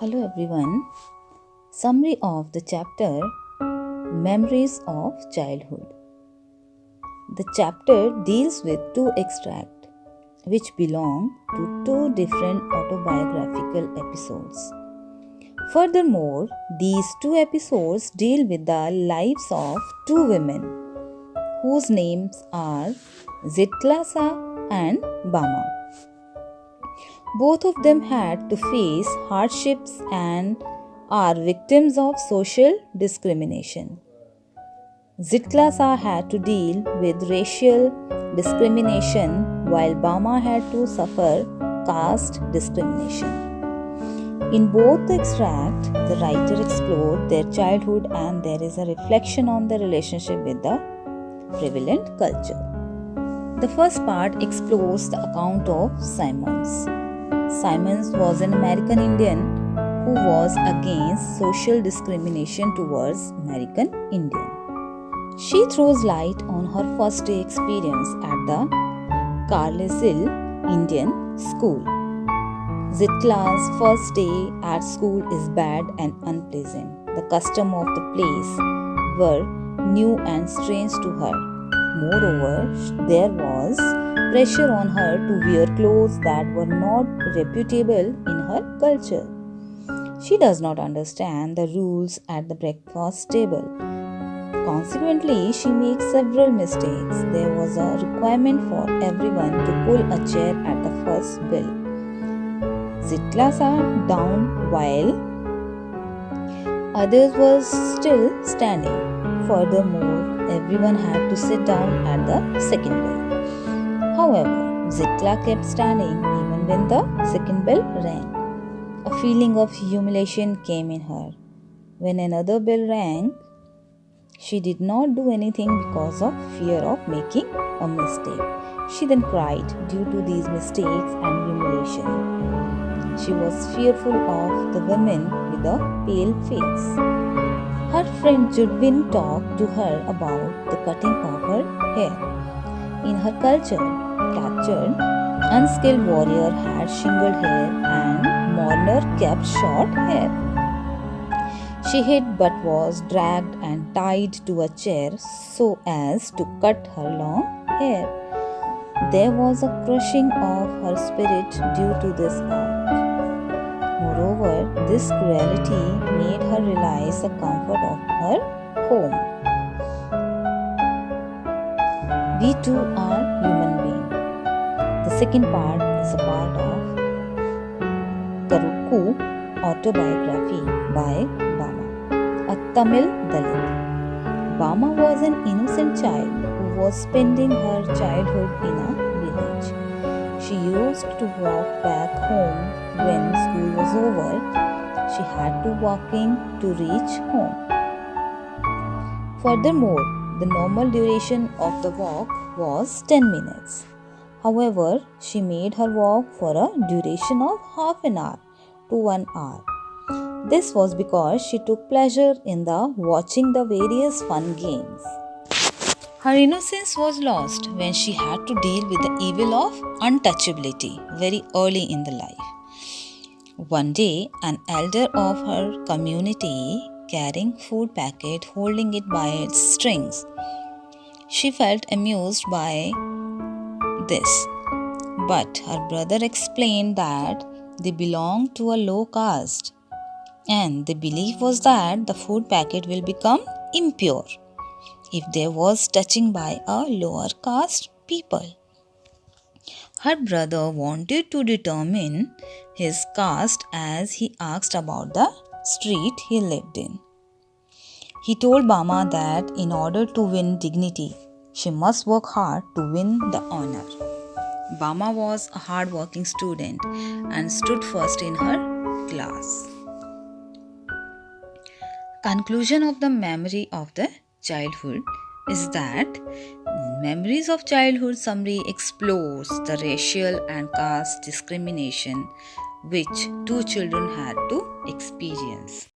Hello everyone. Summary of the chapter Memories of Childhood. The chapter deals with two extracts which belong to two different autobiographical episodes. Furthermore, these two episodes deal with the lives of two women whose names are Zitlasa and Bama. Both of them had to face hardships and are victims of social discrimination. Zitlasa had to deal with racial discrimination while Bama had to suffer caste discrimination. In both the extract, the writer explored their childhood and there is a reflection on their relationship with the prevalent culture. The first part explores the account of Simons. Simons was an American Indian who was against social discrimination towards American Indian. She throws light on her first day experience at the Carlisle Indian School. Zitla's first day at school is bad and unpleasant. The custom of the place were new and strange to her. Moreover, there was pressure on her to wear clothes that were not reputable in her culture. She does not understand the rules at the breakfast table. Consequently, she makes several mistakes. There was a requirement for everyone to pull a chair at the first bell. Zitla sat down while others were still standing. Furthermore, everyone had to sit down at the second bell. However, Zitla kept standing even when the second bell rang. A feeling of humiliation came in her. When another bell rang, she did not do anything because of fear of making a mistake. She then cried due to these mistakes and humiliation. She was fearful of the women with a pale face. Her friend Judwin talked to her about the cutting of her hair. In her culture, captured, unskilled warrior had shingled hair and mourner kept short hair. She hid but was dragged and tied to a chair so as to cut her long hair. There was a crushing of her spirit due to this act. Moreover, this cruelty made her realize the comfort of her home. We too are human beings. The second part is a part of Karukku autobiography by Bama, a Tamil Dalit. Bama was an innocent child who was spending her childhood in a village. She used to walk back home when school was over. She had to walking to reach home. Furthermore, the normal duration of the walk was 10 minutes. However, she made her walk for a duration of half an hour to 1 hour. This was because she took pleasure in watching the various fun games. Her innocence was lost when she had to deal with the evil of untouchability very early in the life. One day, an elder of her community carrying food packet holding it by its strings. She felt amused by this, but her brother explained that they belonged to a low caste and the belief was that the food packet will become impure if there was touching by a lower caste people. Her brother wanted to determine his caste as he asked about the street he lived in. He told Bama that in order to win dignity, she must work hard to win the honor. Bama was a hard-working student and stood first in her class. Conclusion of the memory of the childhood is that Memories of Childhood summary explores the racial and caste discrimination which two children had to experience.